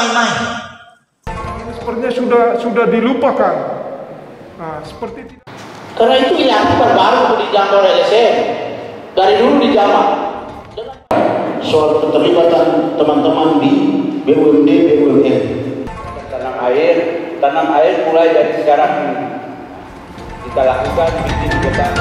main-main. Sepertinya sudah dilupakan. Nah, seperti karena itu ini aturan baru untuk dijangkau oleh LSM. Dari dulu dijawab. Soal keterlibatan teman-teman di BUMD BUMN. Tanam air mulai dari sekarang kita lakukan bikin jembatan.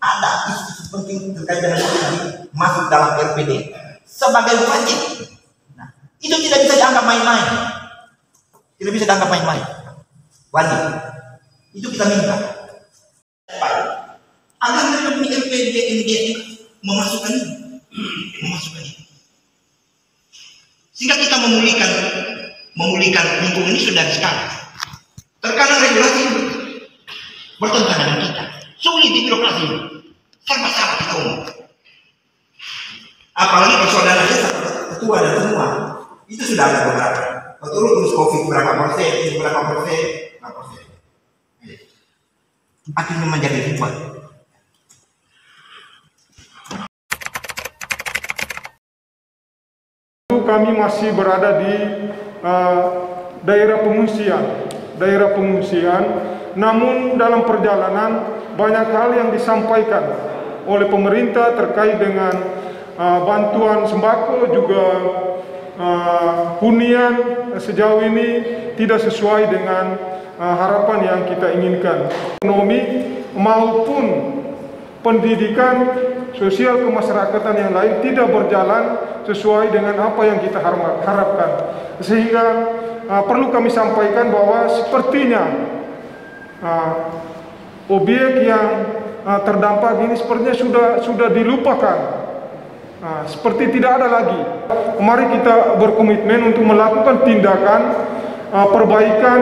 Ada isu penting terkait dengan ini masuk dalam RPD sebagai wajib. Nah, itu tidak bisa dianggap main-main. Tidak bisa dianggap main-main. Wajib. Itu kita minta. Agar mereka punya RPD memasukkan ini. Sehingga kita memulihkan lingkungan ini sudah sekarang. Terkadang regulasi bertentangan dengan kita. Sulit di birokrasi ini. Serba salah kita umum. Apalagi persoalan desa ketua dan semua. Itu sudah ada beberapa. Betul urus COVID berapa persen, berapa persen. Akhirnya menjadi ribet. kami masih berada di daerah pengungsian, namun dalam perjalanan banyak hal yang disampaikan oleh pemerintah terkait dengan bantuan sembako, juga hunian sejauh ini tidak sesuai dengan harapan yang kita inginkan. Ekonomi maupun pendidikan sosial kemasyarakatan yang lain tidak berjalan sesuai dengan apa yang kita harapkan. Sehingga perlu kami sampaikan bahwa sepertinya objek yang terdampak ini sepertinya sudah dilupakan, seperti tidak ada lagi. Mari kita berkomitmen untuk melakukan tindakan perbaikan,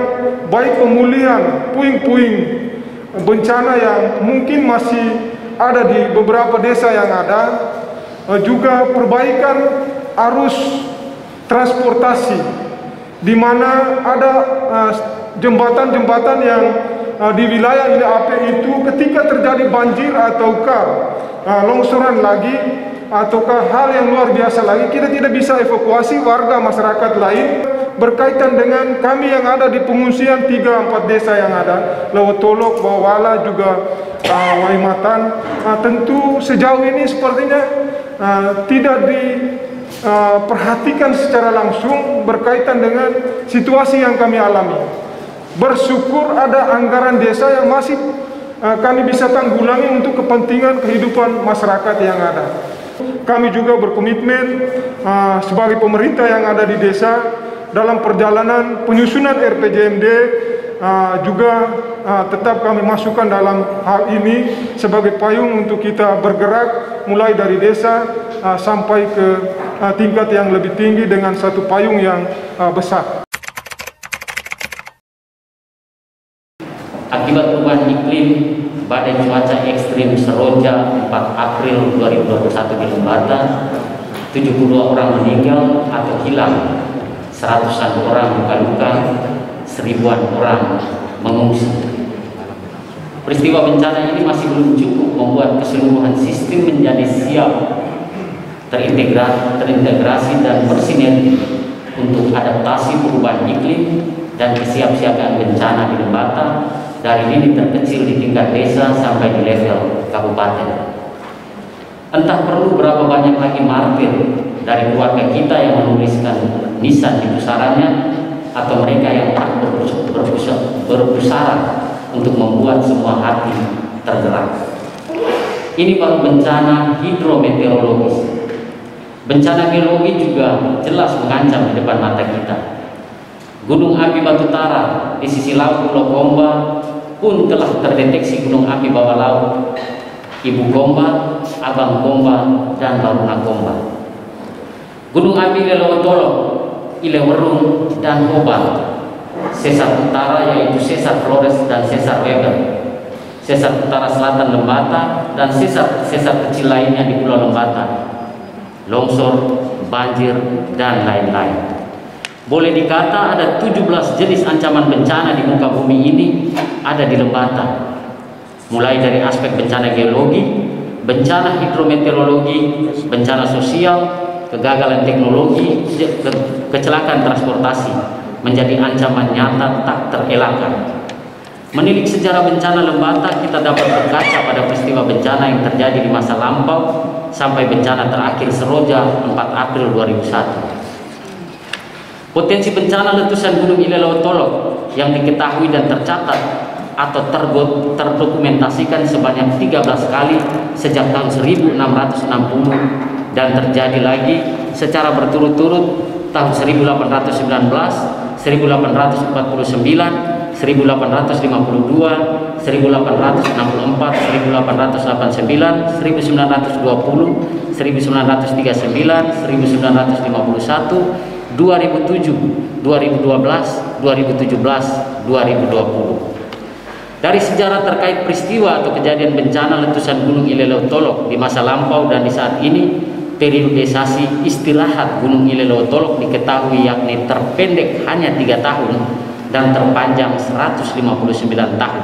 baik pemulihan puing-puing bencana yang mungkin masih ada di beberapa desa yang ada, juga perbaikan arus transportasi, di mana ada jembatan-jembatan yang di wilayah AP itu ketika terjadi banjir ataukah longsoran lagi ataukah hal yang luar biasa lagi, kita tidak bisa evakuasi warga masyarakat lain. Berkaitan dengan kami yang ada di pengungsian 3-4 desa yang ada, Lewotolok, Bawala, juga Waimatan, tentu sejauh ini sepertinya tidak diperhatikan secara langsung berkaitan dengan situasi yang kami alami. Bersyukur ada anggaran desa yang masih kami bisa tanggulangi untuk kepentingan kehidupan masyarakat yang ada. Kami juga berkomitmen sebagai pemerintah yang ada di desa dalam perjalanan penyusunan RPJMD, juga tetap kami masukkan dalam hal ini sebagai payung untuk kita bergerak mulai dari desa sampai ke tingkat yang lebih tinggi dengan satu payung yang besar. Akibat perubahan iklim, badai cuaca ekstrim Seroja 4 April 2021 di Lembata, 72 orang meninggal atau hilang, 100-an orang luka-luka, 1000-an orang mengungsi. Peristiwa bencana ini masih belum cukup membuat keseluruhan sistem menjadi siap, terintegrasi dan bersinergi untuk adaptasi perubahan iklim dan kesiapsiagaan bencana di Lembata, dari lini terkecil di tingkat desa sampai di level kabupaten. Entah perlu berapa banyak lagi martir dari keluarga kita yang menuliskan nisan di pusarannya, atau mereka yang tak berbusara untuk membuat semua hati tergerak. Ini baru bencana hidrometeorologis. Bencana geologi juga jelas mengancam di depan mata kita. Gunung api Batu Tara di sisi laut Pulau Gomba pun telah terdeteksi gunung api bawah laut Ibu Gomba, Abang Gomba, dan Laruna Gomba. Gunung api Lewotolok, Ilewerung, dan Hobart. Sesar utara yaitu Sesar Flores dan Sesar Weber. Sesar utara selatan Lembata dan sesar kecil lainnya di Pulau Lembata. Longsor, banjir, dan lain-lain. Boleh dikata ada 17 jenis ancaman bencana di muka bumi ini ada di Lembata. Mulai dari aspek bencana geologi, bencana hidrometeorologi, bencana sosial, kegagalan teknologi, kecelakaan transportasi menjadi ancaman nyata tak terelakkan. Menilik sejarah bencana Lembata, kita dapat berkaca pada peristiwa bencana yang terjadi di masa lampau sampai bencana terakhir Seroja 4 April 2001. Potensi bencana letusan Gunung Ilelotolok yang diketahui dan tercatat atau terdokumentasikan sebanyak 13 kali sejak tahun 1660 dan terjadi lagi secara berturut-turut tahun 1819, 1849, 1852, 1864, 1889, 1920, 1939, 1951, 2007, 2012, 2017, 2020. Dari sejarah terkait peristiwa atau kejadian bencana letusan Gunung Ilelotolok di masa lampau dan di saat ini, periodisasi istirahat Gunung Ilelotolok diketahui yakni terpendek hanya 3 tahun dan terpanjang 159 tahun.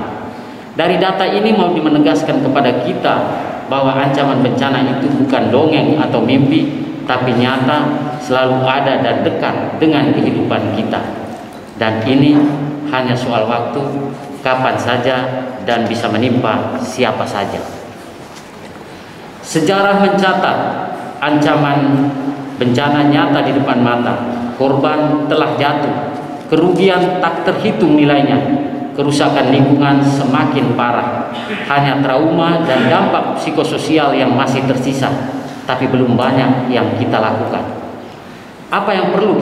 Dari data ini mau menegaskan kepada kita bahwa ancaman bencana itu bukan dongeng atau mimpi, tapi nyata, selalu ada dan dekat dengan kehidupan kita. Dan ini hanya soal waktu, kapan saja dan bisa menimpa siapa saja. Sejarah mencatat ancaman bencana nyata di depan mata. Korban telah jatuh, kerugian tak terhitung nilainya, kerusakan lingkungan semakin parah, hanya trauma dan dampak psikososial yang masih tersisa, tapi belum banyak yang kita lakukan. Apa yang belum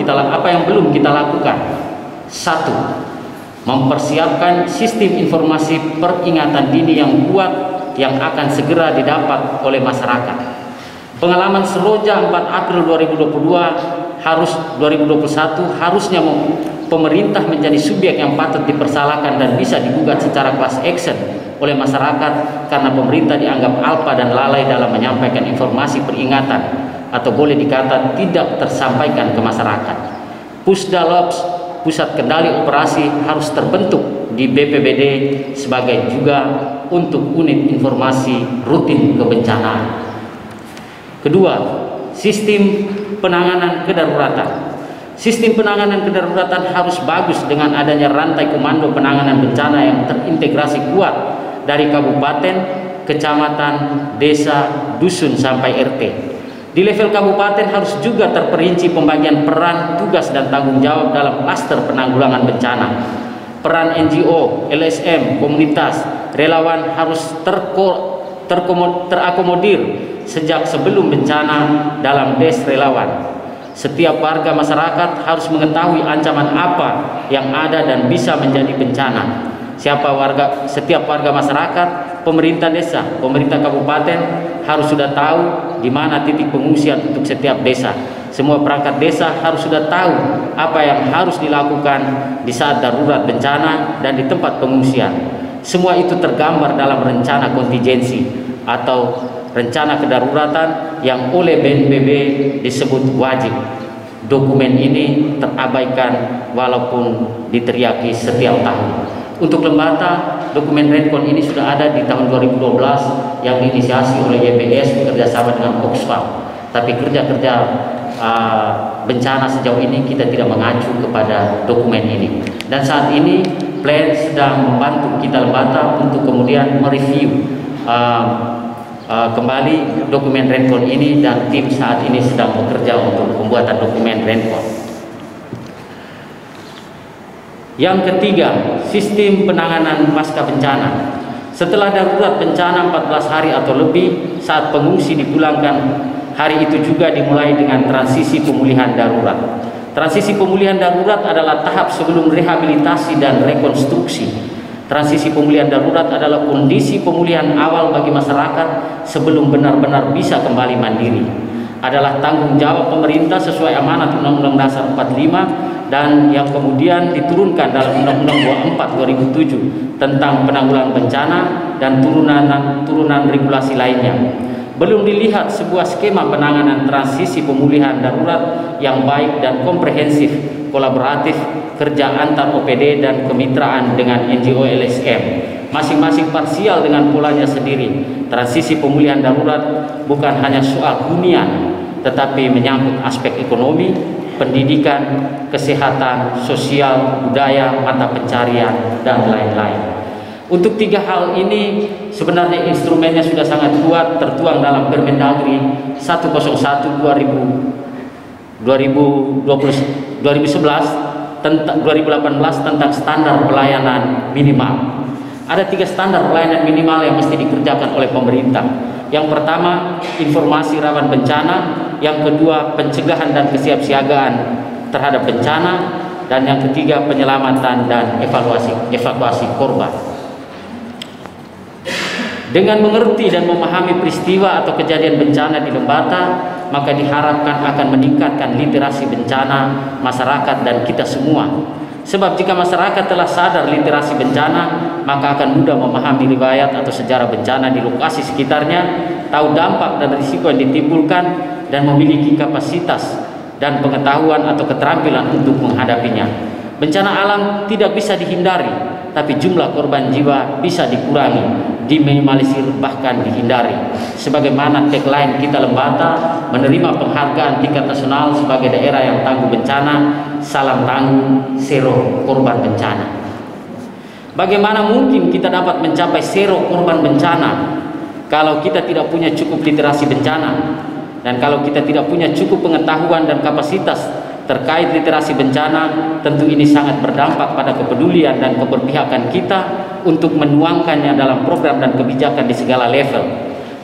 kita lakukan? 1. Mempersiapkan sistem informasi peringatan dini yang kuat yang akan segera didapat oleh masyarakat. Pengalaman Seroja 4 April 2021 harusnya pemerintah menjadi subjek yang patut dipersalahkan dan bisa digugat secara class action oleh masyarakat karena pemerintah dianggap alpa dan lalai dalam menyampaikan informasi peringatan atau boleh dikata tidak tersampaikan ke masyarakat. Pusdalops, pusat kendali operasi, harus terbentuk di BPBD sebagai juga untuk unit informasi rutin kebencanaan. Kedua, sistem penanganan kedaruratan. Sistem penanganan kedaruratan harus bagus dengan adanya rantai komando penanganan bencana yang terintegrasi kuat dari kabupaten, kecamatan, desa, dusun sampai RT. Di level kabupaten harus juga terperinci pembagian peran, tugas dan tanggung jawab dalam klaster penanggulangan bencana. Peran NGO, LSM, komunitas, relawan harus terakomodir sejak sebelum bencana dalam des relawan. Setiap warga masyarakat harus mengetahui ancaman apa yang ada dan bisa menjadi bencana. Setiap warga masyarakat, pemerintah desa, pemerintah kabupaten harus sudah tahu di mana titik pengungsian untuk setiap desa. Semua perangkat desa harus sudah tahu apa yang harus dilakukan di saat darurat bencana dan di tempat pengungsian. Semua itu tergambar dalam rencana kontingensi atau rencana kedaruratan yang oleh BNPB disebut wajib. Dokumen ini terabaikan walaupun diteriaki setiap tahun. Untuk Lembata, dokumen Rencon ini sudah ada di tahun 2012 yang diinisiasi oleh YPS bekerjasama dengan Oxfam. Tapi kerja-kerja bencana sejauh ini kita tidak mengacu kepada dokumen ini. Dan saat ini plan sedang membantu kita Lembata untuk kemudian mereview kembali dokumen Rencon ini, dan tim saat ini sedang bekerja untuk pembuatan dokumen Rencon. Yang ketiga, sistem penanganan pasca bencana. Setelah darurat bencana 14 hari atau lebih, saat pengungsi dipulangkan, hari itu juga dimulai dengan transisi pemulihan darurat. Transisi pemulihan darurat adalah tahap sebelum rehabilitasi dan rekonstruksi. Transisi pemulihan darurat adalah kondisi pemulihan awal bagi masyarakat sebelum benar-benar bisa kembali mandiri. Adalah tanggung jawab pemerintah sesuai amanat Undang-Undang Dasar 45 dan yang kemudian diturunkan dalam Undang-Undang 24 2007 tentang penanggulangan bencana dan turunan regulasi lainnya. belum dilihat sebuah skema penanganan transisi pemulihan darurat yang baik dan komprehensif, kolaboratif, kerja antar OPD dan kemitraan dengan NGO LSM, masing-masing parsial dengan polanya sendiri. Transisi pemulihan darurat bukan hanya soal hunian, tetapi menyangkut aspek ekonomi, pendidikan, kesehatan, sosial, budaya, mata pencarian, dan lain-lain. Untuk 3 hal ini sebenarnya instrumennya sudah sangat kuat, tertuang dalam Permendagri 101/2011 2018 tentang standar pelayanan minimal. Ada 3 standar pelayanan minimal yang mesti dikerjakan oleh pemerintah. Yang pertama, informasi rawan bencana. Yang kedua, pencegahan dan kesiapsiagaan terhadap bencana. Dan yang ketiga, penyelamatan dan evakuasi korban. Dengan mengerti dan memahami peristiwa atau kejadian bencana di Lembata, maka diharapkan akan meningkatkan literasi bencana masyarakat dan kita semua. Sebab jika masyarakat telah sadar literasi bencana, maka akan mudah memahami riwayat atau sejarah bencana di lokasi sekitarnya, tahu dampak dan risiko yang ditimbulkan, dan memiliki kapasitas dan pengetahuan atau keterampilan untuk menghadapinya. Bencana alam tidak bisa dihindari, tapi jumlah korban jiwa bisa dikurangi, diminimalisir, bahkan dihindari. Sebagaimana tagline kita Lembata, menerima penghargaan tingkat nasional sebagai daerah yang tangguh bencana, salam tangguh, zero korban bencana. Bagaimana mungkin kita dapat mencapai zero korban bencana kalau kita tidak punya cukup literasi bencana, dan kalau kita tidak punya cukup pengetahuan dan kapasitas terkait literasi bencana? Tentu ini sangat berdampak pada kepedulian dan keberpihakan kita untuk menuangkannya dalam program dan kebijakan di segala level.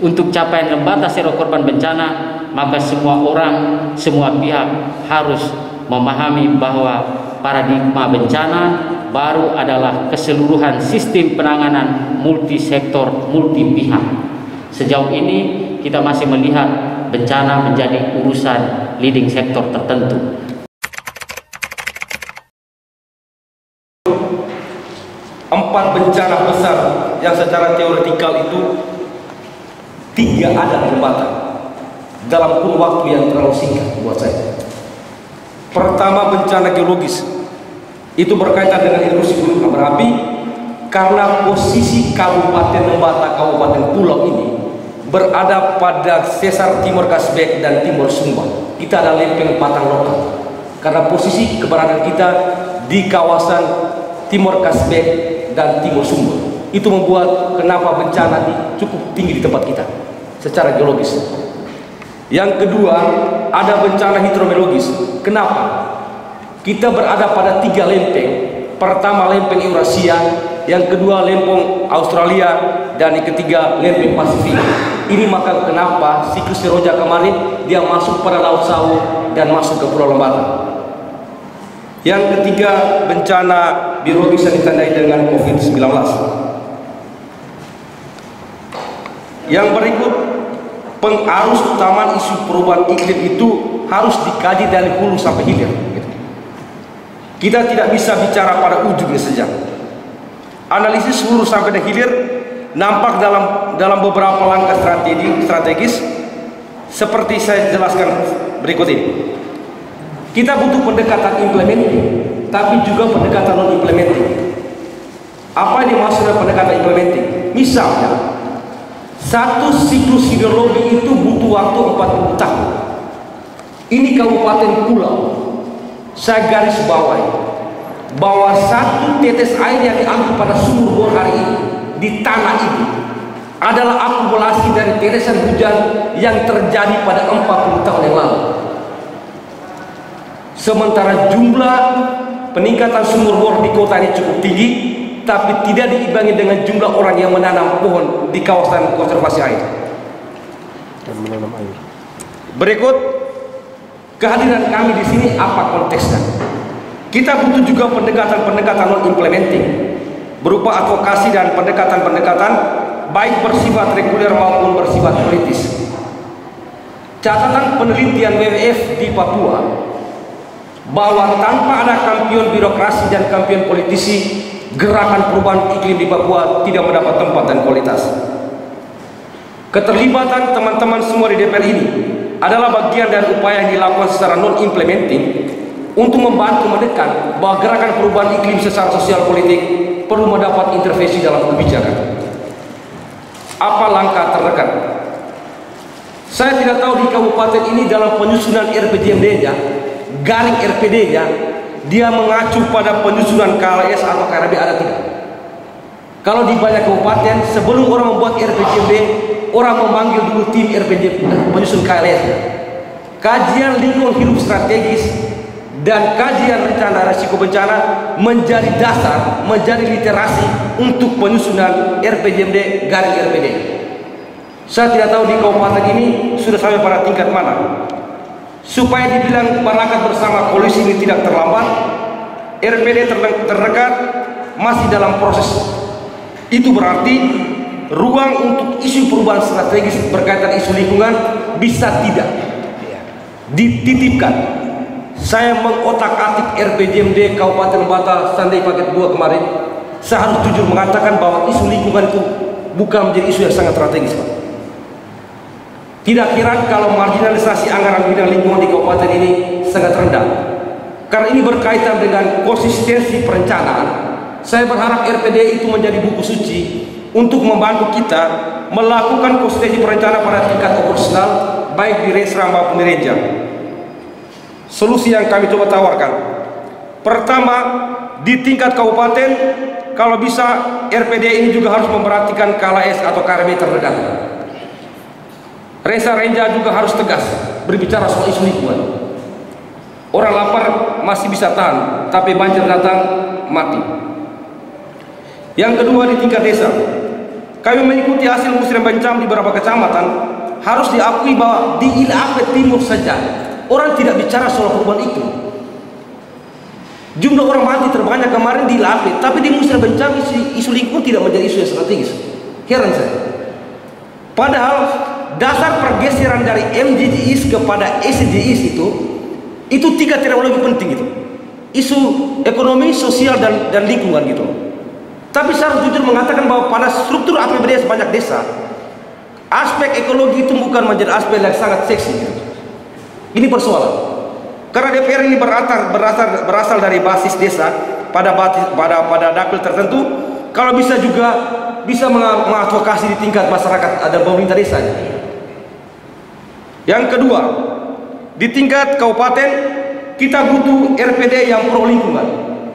Untuk capaian Lembata zero korban bencana, maka semua orang, semua pihak harus memahami bahwa paradigma bencana baru adalah keseluruhan sistem penanganan multisektor, multi pihak. Sejauh ini kita masih melihat bencana menjadi urusan leading sektor tertentu. Empat bencana besar yang secara teoretikal itu 3 ada di Lembata dalam kurun waktu yang terlalu singkat buat saya. Pertama, bencana geologis, itu berkaitan dengan erupsi gunung berapi. Karena posisi Kabupaten Lembata, Kabupaten Pulau ini berada pada sesar Timur Kasbek dan Timur Sumba. Kita ada lempeng patang lokal. Karena posisi keberadaan kita di kawasan Timur Kasbek dan Timur Sumba, itu membuat kenapa bencana cukup tinggi di tempat kita secara geologis. Yang kedua, ada bencana hidrometeorologis. Kenapa? Kita berada pada 3 lempeng. Pertama, lempeng Eurasia, yang kedua lempeng Australia, dan yang ketiga lempeng Pasifik. Ini maka kenapa siklus Seroja kemarin dia masuk pada Laut Sawu dan masuk ke Pulau Lembata. Yang ketiga, bencana biologis yang ditandai dengan COVID-19. Yang berikut, pengarus utama isu perubahan iklim itu harus dikaji dari hulu sampai hilir. Kita tidak bisa bicara pada ujungnya saja. Analisis hulu sampai dan hilir nampak dalam beberapa langkah strategis seperti saya jelaskan berikut ini. Kita butuh pendekatan implementing, tapi juga pendekatan non implementing. Apa yang dimaksud dengan pendekatan implementing? Misalnya, satu siklus hidrologi itu butuh waktu 40 tahun. Ini Kabupaten Pulau. Saya garis bawahi bahwa satu tetes air yang diambil pada sumur bor hari ini di tanah ini adalah akumulasi dari tetesan hujan yang terjadi pada 40 tahun yang lalu. Sementara jumlah peningkatan sumur bor di kota ini cukup tinggi, tapi tidak diimbangi dengan jumlah orang yang menanam pohon di kawasan konservasi air. Berikut kehadiran kami di sini apa konteksnya? Kita butuh juga pendekatan non implementing berupa advokasi dan pendekatan baik bersifat reguler maupun bersifat politis. Catatan penelitian WWF di Papua bahwa tanpa ada kampion birokrasi dan kampion politisi, gerakan perubahan iklim di Papua tidak mendapat tempat dan kualitas. Keterlibatan teman-teman semua di DPR ini adalah bagian dari upaya yang dilakukan secara non-implementing untuk membantu menekan bahwa gerakan perubahan iklim secara sosial politik perlu mendapat intervensi dalam kebijakan. Apa langkah terdekat? Saya tidak tahu di kabupaten ini dalam penyusunan RPJMD-nya, garing RPD-nya, dia mengacu pada penyusunan KLS atau KRB ada tidak? Kalau di banyak kabupaten, sebelum orang membuat RPJMD, orang memanggil dulu tim RPJMD penyusun KLS. Kajian lingkungan hidup strategis dan kajian rencana risiko bencana menjadi dasar, menjadi literasi untuk penyusunan RPJMD garing RPD. Saya tidak tahu di kabupaten ini sudah sampai pada tingkat mana. Supaya dibilang berangkat bersama koalisi ini tidak terlambat, RPD terdekat masih dalam proses. Itu berarti ruang untuk isu perubahan strategis berkaitan isu lingkungan bisa tidak dititipkan. Saya mengotak-atik RPJMD Kabupaten Lebata Sandai paket 2 kemarin. Saya harus jujur mengatakan bahwa isu lingkungan itu bukan menjadi isu yang sangat strategis, Pak. Tidak kira kalau marginalisasi anggaran bidang lingkungan di kabupaten ini sangat rendah. Karena ini berkaitan dengan konsistensi perencanaan. Saya berharap RPD itu menjadi buku suci untuk membantu kita melakukan konsistensi perencanaan pada tingkat operasional baik di Resra maupun di Renjang. Solusi yang kami coba tawarkan, pertama, di tingkat kabupaten kalau bisa RPD ini juga harus memperhatikan KLS atau KRB terdekat. Resa Renja juga harus tegas berbicara soal isu lingkungan. Orang lapar masih bisa tahan, tapi banjir datang mati. Yang kedua, di tingkat desa, kami mengikuti hasil musyawarah bencam di beberapa kecamatan. Harus diakui bahwa di Ilapet Timur saja orang tidak bicara soal perubahan iklim. Jumlah orang mati terbanyak kemarin di Ilapet, tapi di musyawarah bencam isu lingkungan tidak menjadi isu yang strategis. Heran saya. Padahal dasar pergeseran dari MDGs kepada SDGs itu 3 terminologi penting itu. Isu ekonomi, sosial dan lingkungan gitu. Tapi saya harus jujur mengatakan bahwa pada struktur APBD sebanyak desa, aspek ekologi itu bukan menjadi aspek yang sangat seksi gitu. Ini persoalan. Karena DPR ini berasal dari basis desa pada dapil tertentu. Kalau bisa juga bisa mengadvokasi di tingkat masyarakat dan pemerintah desa. Yang kedua, di tingkat kabupaten kita butuh RPD yang pro lingkungan,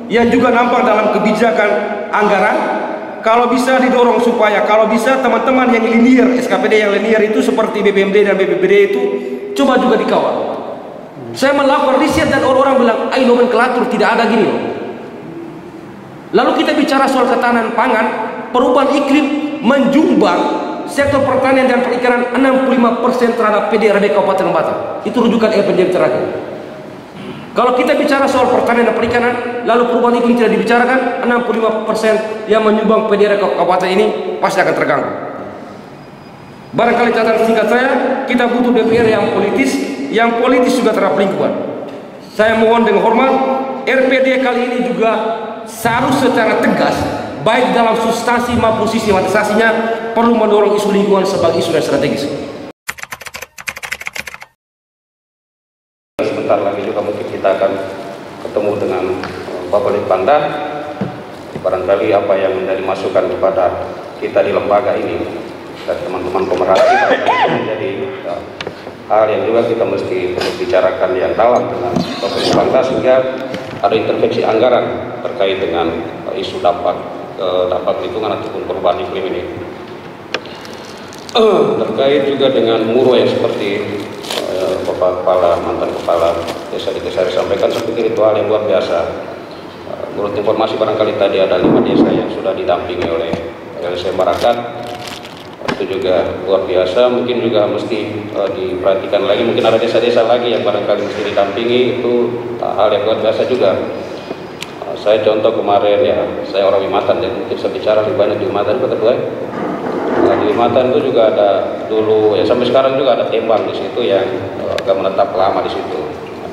yang juga nampak dalam kebijakan anggaran. Kalau bisa didorong supaya kalau bisa teman-teman yang linear, SKPD yang linear itu seperti BPMD dan BPBD itu coba juga dikawal. Saya melakukan riset dan orang-orang bilang, ayo nomenklatur tidak ada gini loh. Lalu kita bicara soal ketahanan pangan, perubahan iklim menjumbang sektor pertanian dan perikanan 65% terhadap PDRB Kabupaten Lebata. Itu rujukan RPJMD terakhir. Kalau kita bicara soal pertanian dan perikanan, lalu perubahan iklim tidak dibicarakan, 65% yang menyumbang PDRB Kabupaten ini pasti akan terganggu. Barangkali catatan singkat saya, kita butuh DPR yang politis juga terhadap lingkungan. Saya mohon dengan hormat, RPD kali ini juga seharus secara tegas, baik dalam substansi maupun sistematisasinya, perlu mendorong isu lingkungan sebagai isu yang strategis. Sebentar lagi juga mungkin kita akan ketemu dengan Bapak Litbangda. Barangkali apa yang menjadi masukan kepada kita di lembaga ini dan teman-teman pemerhati menjadi hal yang juga kita mesti bicarakan yang dalam dengan Bapak Litbangda sehingga ada intervensi anggaran terkait dengan isu dampak lingkungan ataupun perubahan iklim ini. Terkait juga dengan muru yang seperti Bapak Kepala, mantan Kepala Desa di Kesari sampaikan, seperti ritual yang luar biasa. Menurut informasi barangkali tadi ada 5 desa yang sudah didampingi oleh LSM Marakat. Itu juga luar biasa, mungkin juga mesti diperhatikan lagi, mungkin ada desa-desa lagi yang barangkali mesti didampingi, itu hal yang luar biasa juga. Saya contoh kemarin ya, saya orang Limatan, jadi mungkin saya bicara lebih banyak di Limatan, Pak Ketua. Di Limatan itu juga ada dulu, ya sampai sekarang juga ada tembang di situ yang agak menetap lama di situ.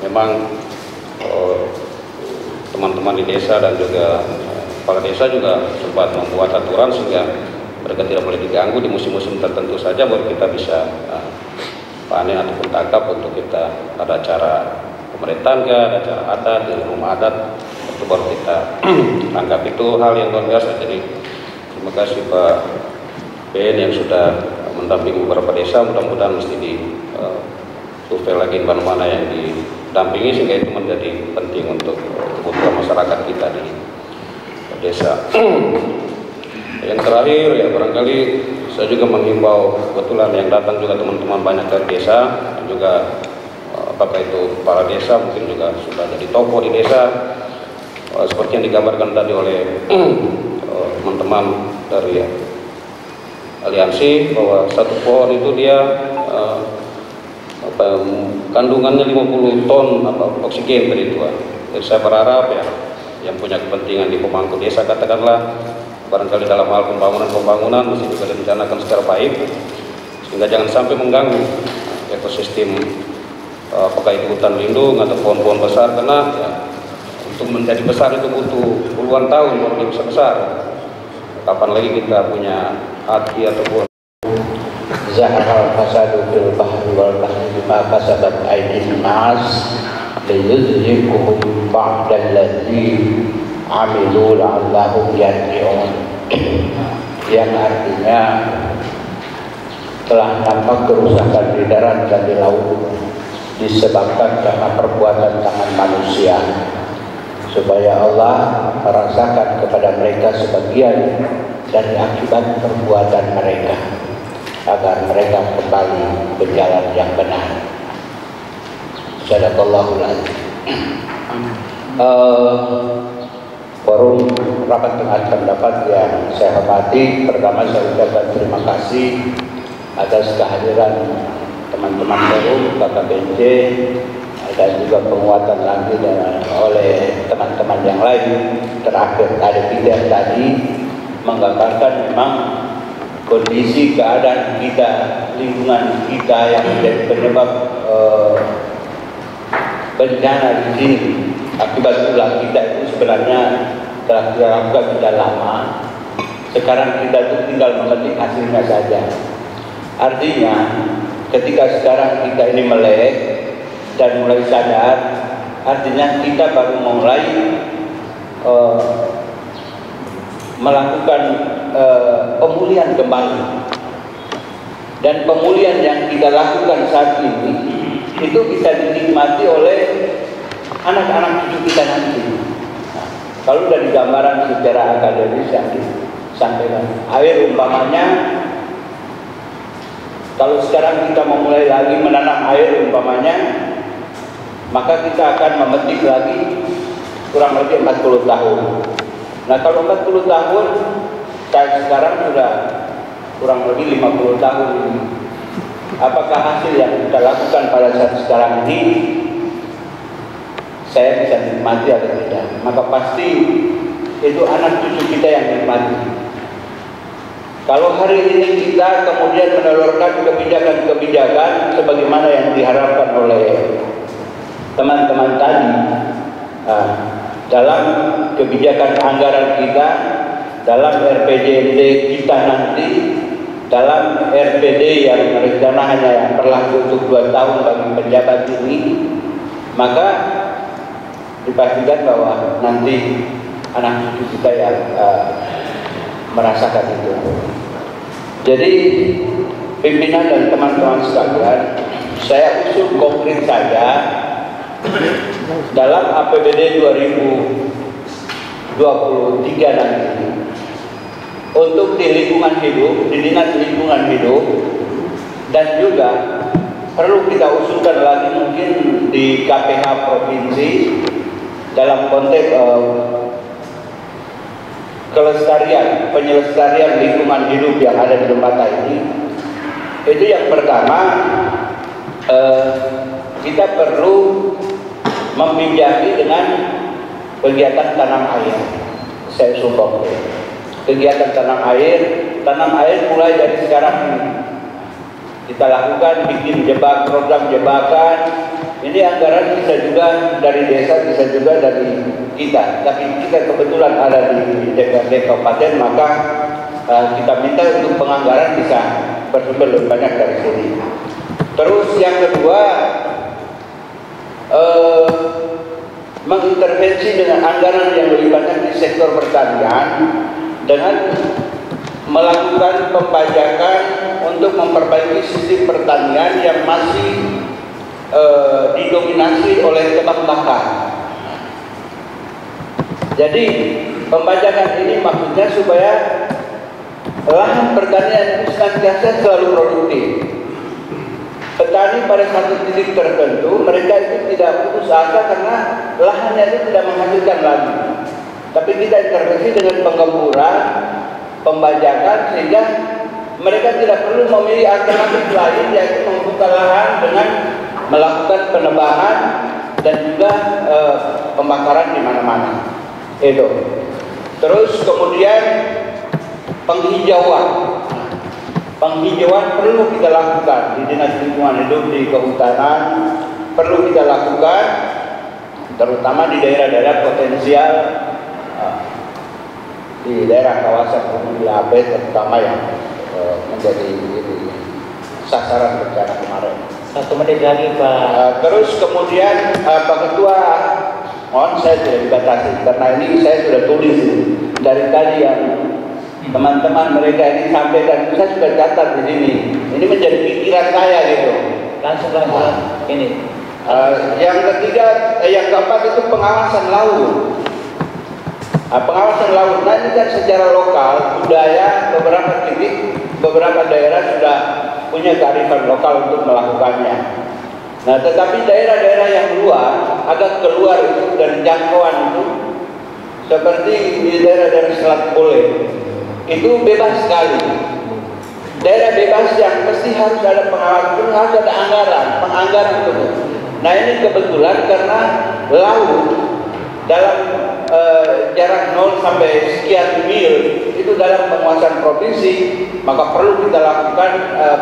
Memang teman-teman di desa dan juga kepala desa juga sempat membuat aturan sehingga mereka tidak boleh diganggu di musim-musim tertentu saja, baru kita bisa panen ataupun tangkap untuk kita ada acara pemerintahan, ada acara adat di rumah adat, itu baru kita tangkap. Itu hal yang luar biasa. Jadi terima kasih Pak Ben yang sudah mendampingi beberapa desa, mudah-mudahan mesti di survei lagi di mana-mana yang didampingi, sehingga itu menjadi penting untuk kebutuhan masyarakat kita di desa. Yang terakhir ya, barangkali saya juga menghimbau, kebetulan yang datang juga teman-teman banyak dari desa, dan juga apakah itu kepala desa, mungkin juga sudah jadi tokoh di desa, seperti yang digambarkan tadi oleh teman-teman dari aliansi, bahwa satu pohon itu dia kandungannya 50 ton oksigen tadi itu. Jadi saya berharap ya, yang punya kepentingan di pemangku desa katakanlah, barangkali dalam hal pembangunan mesti juga direncanakan secara baik, sehingga jangan sampai mengganggu ekosistem, apakah itu hutan lindung atau pohon-pohon besar, karena ya, untuk menjadi besar itu butuh puluhan tahun baru dia bisa besar. Kapan lagi kita punya hati ataupun Zahara fasadu fil bahri wal bahri bima kasabat aydin nas liyudhhiquhum ba'dal ladzi amilu la'allahum yarji'un, yang artinya telah nampak kerusakan di darat dan di laut disebabkan karena perbuatan tangan manusia, supaya Allah merasakan kepada mereka sebagian dari akibat perbuatan mereka, agar mereka kembali ke jalan yang benar. Sadaqallahul adzim. Forum rapat dengar pendapat yang saya hormati, pertama saya ucapkan terima kasih atas kehadiran teman-teman forum, KKBNJ, dan juga penguatan lagi oleh teman-teman yang lain. Terakhir ada Peter tadi menggambarkan memang kondisi keadaan kita, lingkungan kita yang menjadi penyebab bencana di sini akibat ulah kita itu sebenarnya telah dilakukan sudah lama. Sekarang kita itu tinggal memetik hasilnya saja. Artinya ketika sekarang kita ini melek dan mulai sadar, artinya kita baru mulai melakukan pemulihan kembali. Dan pemulihan yang kita lakukan saat ini itu bisa dinikmati oleh anak-anak cucu kita nanti. Nah, kalau dari gambaran secara akademis yang disampaikan, air umpamanya, kalau sekarang kita memulai lagi menanam air umpamanya, maka kita akan memetik lagi kurang lebih 40 tahun. Nah, kalau 40 tahun, saya sekarang sudah kurang lebih 50 tahun ini. Apakah hasil yang kita lakukan pada saat sekarang ini saya bisa nikmati atau tidak? Maka pasti itu anak cucu kita yang nikmati. Kalau hari ini kita kemudian menelurkan kebijakan-kebijakan sebagaimana yang diharapkan oleh teman-teman tadi, dalam kebijakan anggaran kita, dalam RPJMD kita nanti, dalam RPD yang rencananya yang berlaku untuk 2 tahun bagi penjabat ini, maka dipastikan bahwa nanti anak cucu kita yang merasakan itu. Jadi pimpinan dan teman-teman sekalian, saya usul konkret saja dalam APBD 2023 nanti, untuk di lingkungan hidup, di dinas lingkungan hidup, dan juga perlu kita usulkan lagi mungkin di KPH provinsi dalam konteks kelestarian, penyelestarian lingkungan hidup yang ada di Lembata ini. Itu yang pertama, kita perlu membimbingi dengan kegiatan tanam air. Saya sumpah kegiatan tanam air mulai dari sekarang ini kita lakukan, bikin program jebakan. Ini anggaran bisa juga dari desa, bisa juga dari kita, tapi kita kebetulan ada di DPRD Kabupaten, maka kita minta untuk penganggaran bisa bersumber lebih banyak dari sini. Terus yang kedua, mengintervensi dengan anggaran yang lebih banyak di sektor pertanian dengan melakukan pembajakan untuk memperbaiki sistem pertanian yang masih didominasi oleh tebang bakar. Jadi pembajakan ini maksudnya supaya lahan pertanian itu senantiasa selalu produktif. Petani pada satu titik tertentu mereka itu tidak putus asa karena lahannya itu tidak menghasilkan lagi. Tapi kita intervensi dengan penggemburan, pembajakan sehingga mereka tidak perlu memilih alternatif lain yaitu membuka lahan dengan melakukan penebangan dan juga pembakaran di mana-mana. Itu. Terus kemudian penghijauan. Penghijauan perlu kita lakukan di Dinas Lingkungan Hidup, di Kehutanan perlu kita lakukan, terutama di daerah-daerah potensial, di daerah kawasan Gunung Labe terutama yang menjadi sasaran bencana kemarin. 1 menit lagi Pak. Terus kemudian Pak Ketua, mohon saya tidak dibatasi karena ini saya sudah tulis dari tadi yang teman-teman mereka ini sampaikan, saya sudah catat di sini. Ini menjadi pikiran saya gitu. Langsung ini. Yang ketiga, yang keempat itu pengawasan laut. Pengawasan laut, nah ini kan secara lokal budaya beberapa titik, beberapa daerah sudah punya kearifan lokal untuk melakukannya. Nah, tetapi daerah-daerah yang luar, agak keluar itu dari jangkauan itu, seperti di daerah-daerah Selat Bole, itu bebas sekali. Daerah bebas yang mesti harus ada pengawasan, harus ada penganggaran itu. Nah ini kebetulan karena laut dalam jarak 0 sampai sekian mil itu dalam penguasaan provinsi, maka perlu kita lakukan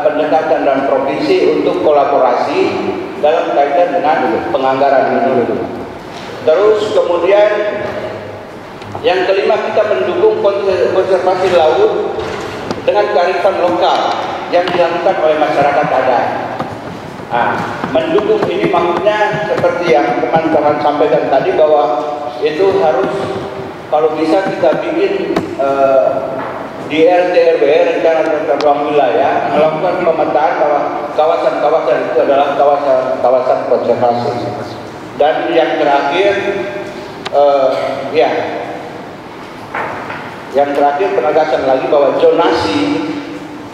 pendekatan dalam provinsi untuk kolaborasi dalam kaitan dengan penganggaran itu. Terus kemudian yang kelima, kita mendukung konservasi laut dengan kearifan lokal yang dilakukan oleh masyarakat adat. Mendukung ini maksudnya seperti yang teman-teman sampaikan tadi bahwa itu harus kalau bisa kita bikin di RT RW rencana tata ruang wilayah melakukan pemetaan bahwa kawasan-kawasan itu adalah kawasan konservasi. Dan yang terakhir yang terakhir penegasan lagi bahwa zonasi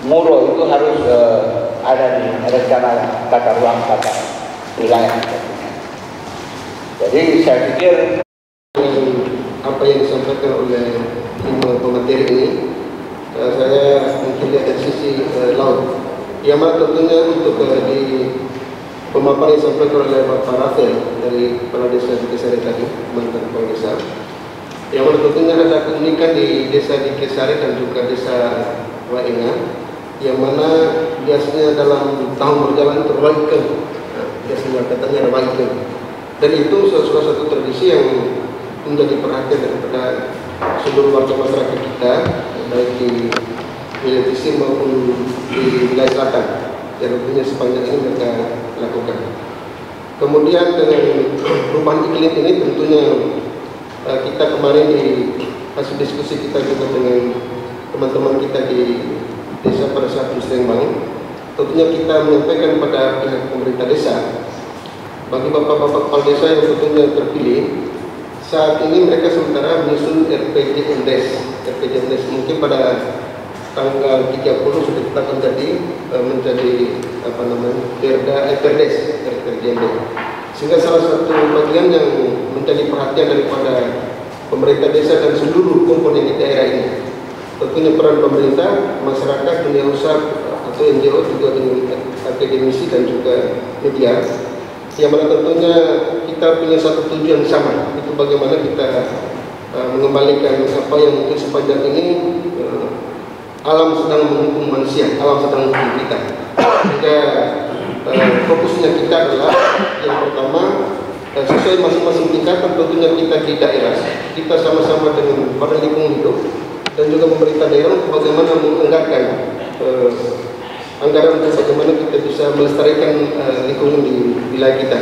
Muro itu harus ada di rencana tata ruang tata wilayah. Jadi saya pikir apa yang disampaikan oleh pemateri ini, saya mungkin lihat dari sisi laut. Yang mana tentunya untuk di pemaparan yang disampaikan oleh Bapak Rafael dari Kepala Desa di Kesari tadi, mantan Kepala Desa, yang mana tentunya ada keunikan di desa di Kesari dan juga desa Waingan, yang mana biasanya dalam tahun berjalan terwaikan, biasanya katanya ada waikan, dan itu salah satu tradisi yang menjadi perhatian daripada seluruh warga masyarakat kita, baik di wilayah pesisir maupun di wilayah selatan, yang tentunya sepanjang ini mereka lakukan. Kemudian dengan perubahan iklim ini tentunya kita kemarin di hasil diskusi kita juga dengan teman-teman kita di desa pada saat Muslimbang, tentunya kita menyampaikan kepada pihak pemerintah desa, bagi bapak-bapak kepala desa yang tentunya terpilih, saat ini mereka sementara menyusun RPJMDes. RPJMDes mungkin pada tanggal 30 sudah ditetapkan tadi menjadi Perdes RPJMDes. Sehingga salah satu bagian yang menjadi perhatian daripada pemerintah desa dan seluruh komponen di daerah ini, tentunya peran pemerintah, masyarakat, dunia usaha atau NGO juga dengan akademisi dan juga media, yang mana tentunya kita punya satu tujuan sama, itu bagaimana kita mengembalikan apa yang mungkin sepanjang ini alam sedang menghukum manusia, alam sedang menghukum kita. Sehingga fokusnya kita adalah yang pertama, sesuai masing-masing tingkatan tentunya kita di daerah, kita sama-sama dengan Badan Lingkungan Hidup dan juga pemerintah daerah untuk bagaimana menganggarkan anggaran untuk bagaimana kita bisa melestarikan lingkungan di wilayah kita.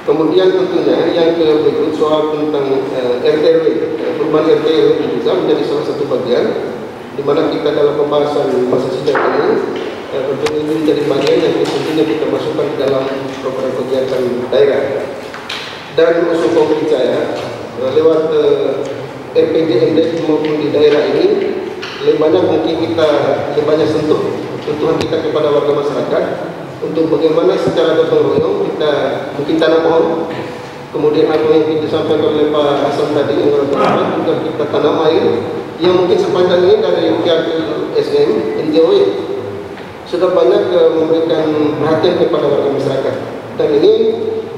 Kemudian tentunya yang berikut soal tentang RT/RW, perubahan RT/RW juga menjadi salah satu bagian di mana kita dalam pembahasan masa sidang ini tentunya ini menjadi bagian yang tentunya kita masukkan di dalam program kegiatan daerah. Dan usul konkret saya lewat RPJMD maupun di daerah ini lebih banyak mungkin kita lebih banyak sentuh kebutuhan kita kepada warga masyarakat untuk bagaimana secara gotong royong kita mungkin tanam pohon, kemudian apa yang kita sampaikan oleh Pak Hasan tadi yang juga kita tanam air yang mungkin sepanjang ini dari pihak SM NGO sudah banyak memberikan perhatian kepada warga masyarakat, dan ini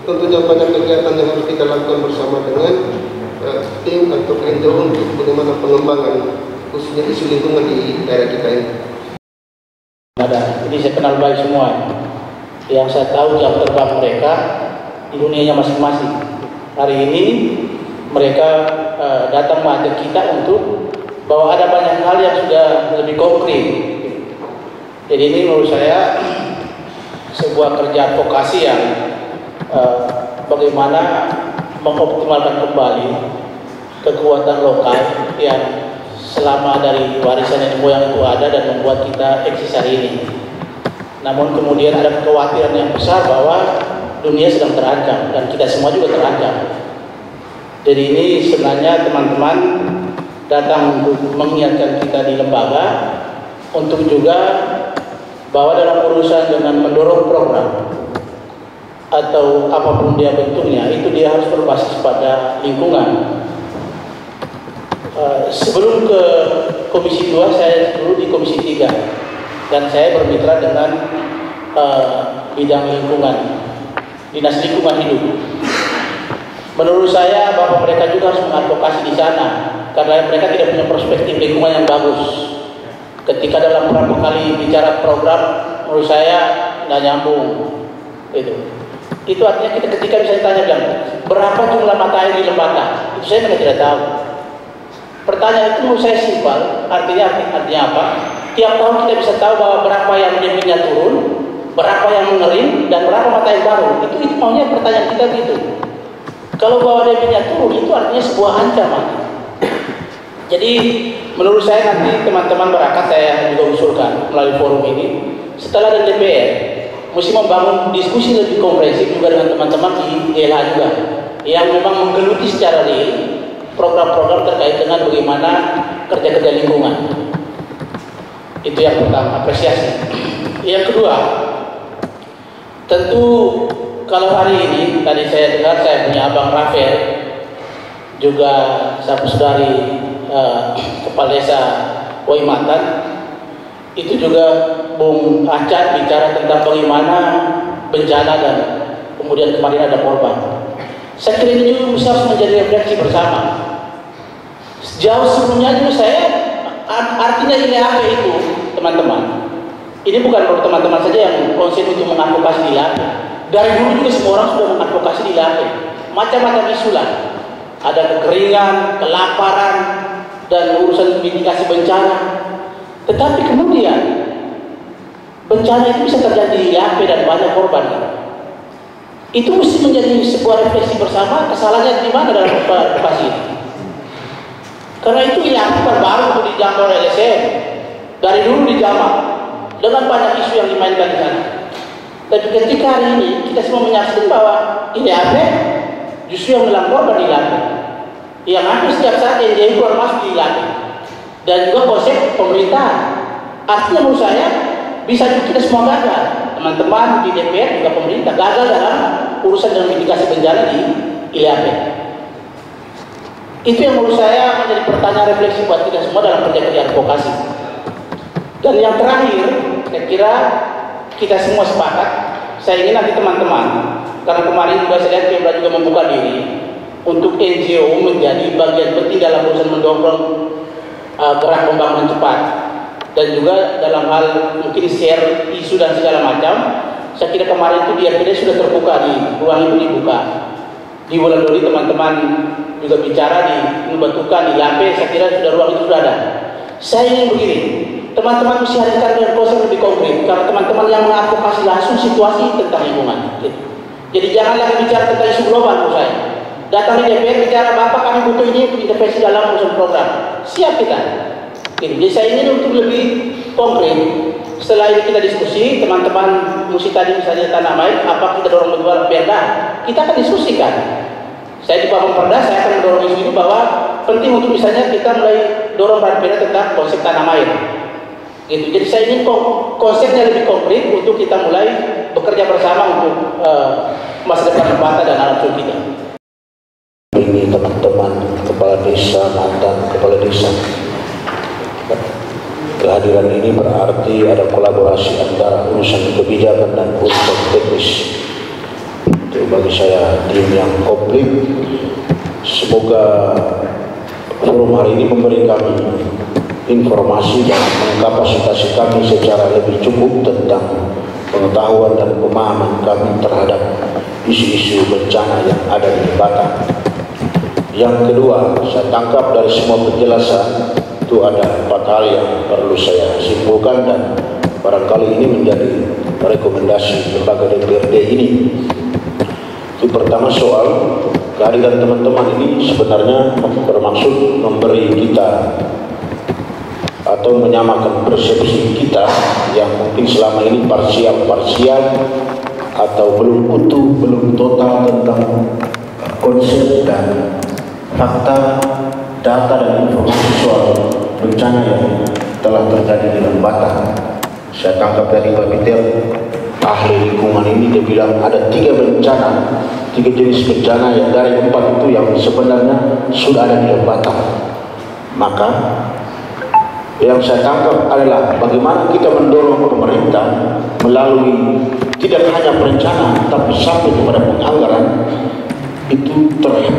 tentunya banyak kegiatan yang harus kita lakukan bersama dengan tim atau NGO untuk bagaimana pengembangan khususnya isu lingkungan di daerah kita ini. Jadi saya kenal baik semua. Yang saya tahu jam terbang mereka di dunianya masing-masing. Hari ini mereka datang mengajak kita untuk bahwa ada banyak hal yang sudah lebih konkret. Jadi ini menurut saya sebuah kerja advokasi yang bagaimana mengoptimalkan kembali kekuatan lokal yang selama dari warisan nenek moyang itu ada dan membuat kita eksis hari ini. Namun kemudian ada kekhawatiran yang besar bahwa dunia sedang terancam dan kita semua juga terancam. Jadi ini sebenarnya teman-teman datang untuk mengingatkan kita di lembaga untuk juga bahwa dalam urusan dengan mendorong program atau apapun dia bentuknya, itu dia harus berbasis pada lingkungan. Sebelum ke Komisi 2, saya dulu di Komisi 3 dan saya bermitra dengan bidang lingkungan, Dinas Lingkungan Hidup. Menurut saya bahwa mereka juga harus mengadvokasi di sana karena mereka tidak punya perspektif lingkungan yang bagus. Ketika dalam beberapa kali bicara program, menurut saya nggak nyambung. Itu artinya kita ketika bisa ditanya bilang berapa jumlah mata air di Lembata, itu saya memang tidak tahu. Pertanyaan itu menurut saya simpel, artinya apa? Tiap tahun kita bisa tahu bahwa berapa yang debitnya turun, berapa yang mengering, dan berapa mata air baru. Itu maunya pertanyaan kita gitu. Kalau bahwa debitnya turun, itu artinya sebuah ancaman. Jadi menurut saya nanti teman-teman berakat saya juga usulkan melalui forum ini, setelah ada DPR, mesti membangun diskusi lebih komprehensif juga dengan teman-teman di DLH juga, yang memang menggeluti secara real program-program terkait dengan bagaimana kerja-kerja lingkungan. Itu yang pertama, apresiasi. Yang kedua, tentu kalau hari ini tadi saya dengar saya punya Abang Rafael, juga saudari Kepala Desa Waimatan, itu juga Bung Acat bicara tentang bagaimana bencana dan kemudian kemarin ada korban. Saya kira ini juga harus menjadi refleksi bersama. Jauh sebelumnya juga saya, artinya ini apa itu teman-teman? Ini bukan untuk teman-teman saja yang konsen untuk mengadvokasi di LAP. Dari dulu juga semua orang sudah mengadvokasi di LAP. Macam-macam isu lah. Ada kekeringan, kelaparan, dan urusan mitigasi bencana. Tetapi kemudian bencana itu bisa terjadi di LAP dan banyak korban. Itu mesti menjadi sebuah refleksi bersama, kesalahannya di mana dalam advokasi ini. Karena itu ILAP bukan baru untuk dijangkau oleh LSM. Dari dulu dijamah dengan banyak isu yang dimainkan di sana. Tapi ketika hari ini kita semua menyaksikan bahwa ILAP justru yang menelan korban di ILAP, yang hampir setiap saat NGO keluar masuk di ILAP, dan juga konsep pemerintahan. Artinya menurut saya bisa kita semua gagal. Teman-teman di DPR juga pemerintah gagal dalam urusan dan mitigasi bencana di ILAP. Itu yang menurut saya menjadi pertanyaan refleksi buat kita semua dalam kerja-kerja advokasi. Dan yang terakhir, saya kira kita semua sepakat, saya ingin nanti teman-teman, karena kemarin juga saya lihat Pemda juga membuka diri untuk NGO menjadi bagian penting dalam urusan mendorong gerak pembangunan cepat, dan juga dalam hal mungkin share isu dan segala macam. Saya kira kemarin itu di RPD sudah terbuka, di ruang itu dibuka. Di bulan Juli teman-teman juga bicara di membentukkan di LAPE, saya kira sudah ruang itu sudah ada. Saya ingin begini, teman-teman mesti hadirkan dengan konsep lebih konkret, karena teman-teman yang mengadvokasi langsung situasi tentang lingkungan. Jadi jangan lagi bicara tentang isu global menurut saya. Datang di DPR bicara, Bapak kami butuh ini untuk intervensi dalam urusan program. Siap kita. Jadi saya ingin untuk lebih konkret. Setelah ini kita diskusi, teman-teman mesti tadi misalnya tanah air, apa kita dorong berdua Perda? Kita akan diskusikan. Saya di Bangun Perda, saya akan mendorong isu ini bahwa penting untuk misalnya kita mulai dorong Perda tentang konsep tanah air. Gitu. Jadi saya ingin konsepnya lebih konkret untuk kita mulai bekerja bersama untuk masa depan bangsa dan anak cucu kita. Ini teman-teman kepala desa, mantan kepala desa. Kehadiran ini berarti ada kolaborasi antara urusan kebijakan dan urusan teknis. Itu bagi saya tim yang komplit. Semoga forum hari ini memberi kami informasi dan mengkapasitasi kami secara lebih cukup tentang pengetahuan dan pemahaman kami terhadap isu-isu bencana yang ada di Batam. Yang kedua, saya tangkap dari semua penjelasan itu ada 4 hal yang perlu saya simpulkan dan barangkali ini menjadi rekomendasi lembaga DPRD ini. Itu pertama, soal kehadiran teman-teman ini sebenarnya bermaksud memberi kita atau menyamakan persepsi kita yang mungkin selama ini parsial atau belum utuh, belum total tentang konsep dan fakta, data dan informasi soal bencana yang telah terjadi di Batam. Saya tangkap dari Pak Peter, ahli lingkungan ini, dia bilang ada 3 bencana, 3 jenis bencana yang dari 4 itu yang sebenarnya sudah ada di Batam. Maka yang saya tangkap adalah bagaimana kita mendorong pemerintah melalui tidak hanya perencanaan tapi sampai kepada penganggaran itu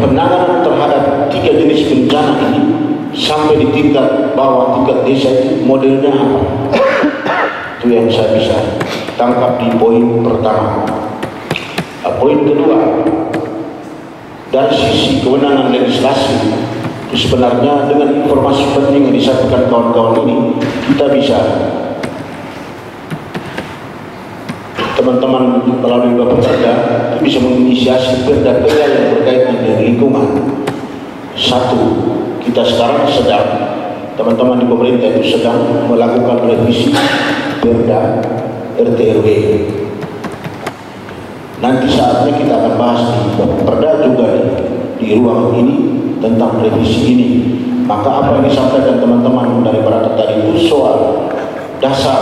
penanganan terhadap 3 jenis bencana ini sampai di tingkat bawah, tingkat desa itu modelnya apa. Itu yang saya bisa tangkap di poin pertama. Poin kedua, dari sisi kewenangan legislasi itu sebenarnya dengan informasi penting yang disampaikan kawan-kawan ini kita bisa, teman-teman melalui Bapak Perda bisa menginisiasi perda-perda yang berkaitan dengan lingkungan. Satu, kita sekarang sedang, teman-teman di pemerintah itu sedang melakukan revisi perda RT/RW. Nanti saatnya kita akan bahas di Perda juga di ruang ini tentang revisi ini. Maka apa yang disampaikan teman-teman dari Barat tadi itu soal dasar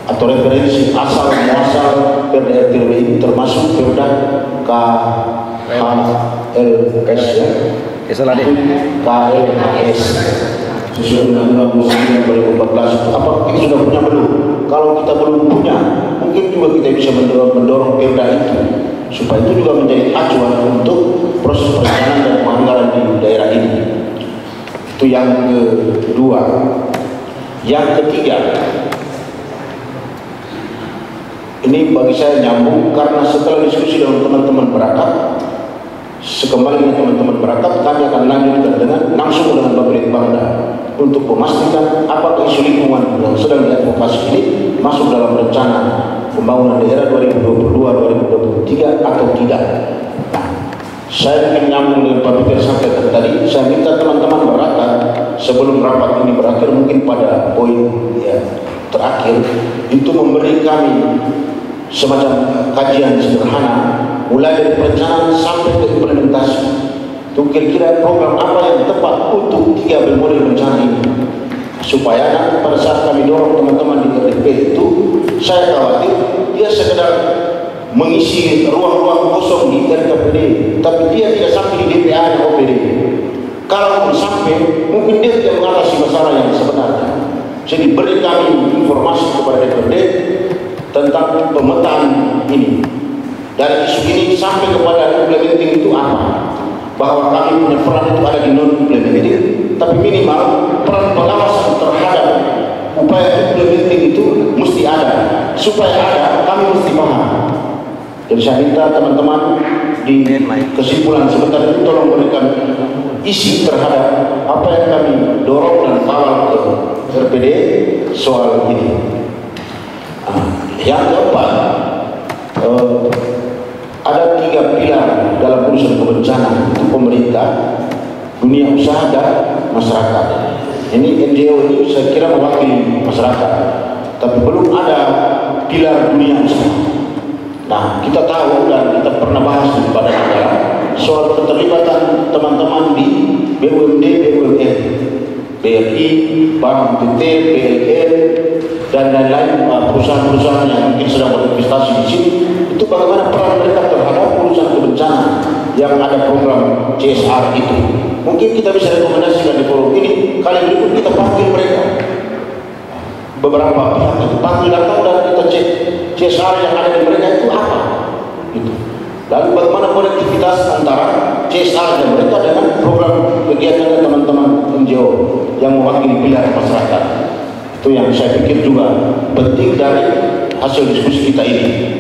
atau referensi asal muasal perda RT/RW ini termasuk perda KLS sesuai Undang-Undang 2014. Apa kita sudah punya belum? Kalau kita belum punya, mungkin juga kita bisa mendorong perda itu supaya itu juga menjadi acuan untuk proses perencanaan dan penganggaran di daerah ini. Itu yang kedua. Yang ketiga, ini bagi saya nyambung karena setelah diskusi dengan teman-teman Berakat, sekembalinya teman-teman Berakat, kami akan lanjutkan dengan langsung dengan Bapak Bangda untuk memastikan apakah isu lingkungan yang sedang diadvokasi ini masuk dalam rencana pembangunan daerah 2022-2023 atau tidak. Nah, saya ingin nyambung dengan Pak Peter sampaikan tadi, saya minta teman-teman Berakat sebelum rapat ini berakhir, mungkin pada poin terakhir itu memberi kami semacam kajian sederhana mulai dari perencanaan sampai ke implementasi. Itu kira-kira program apa yang tepat untuk 3 bermodel bencana ini, supaya pada saat kami dorong teman-teman di RDP itu, saya khawatir dia sekedar mengisi ruang-ruang kosong di RKPD, tapi dia tidak sampai di DPA dan OPD. Kalau sampai, mungkin dia tidak mengatasi masalah yang sebenarnya. Jadi beri kami informasi kepada DPRD tentang pemetaan ini. Dari isu ini sampai kepada implementing itu apa? Bahwa kami punya peran itu ada di non-implementing, tapi minimal peran pengawasan terhadap upaya implementing itu mesti ada. Supaya ada, kami mesti paham. Jadi saya minta teman-teman di kesimpulan sebentar itu tolong berikan isi terhadap apa yang kami dorong dan kawal ke RPD soal ini. Yang keempat, ada 3 pilar dalam urusan kebencanaan, itu pemerintah, dunia usaha, dan masyarakat. Ini NGO ini saya kira mewakili masyarakat, tapi belum ada pilar dunia usaha. Nah, kita tahu dan kita pernah bahas pada negara soal keterlibatan teman-teman di BUMD, BUMN, BRI, Bank PT, BLN, dan lain-lain perusahaan-perusahaan yang mungkin sedang berinvestasi di sini. Itu bagaimana peran mereka terhadap urusan kebencanaan yang ada program CSR itu. Mungkin kita bisa rekomendasikan di forum ini, kali berikut kita panggil mereka. Beberapa pihak itu panggil datang dan kita cek CSR yang ada di mereka itu apa. Gitu. Lalu bagaimana konektivitas antara CSR dan mereka dengan program kegiatan teman-teman NGO yang mewakili pilar masyarakat. Itu yang saya pikir juga penting dari hasil diskusi kita ini.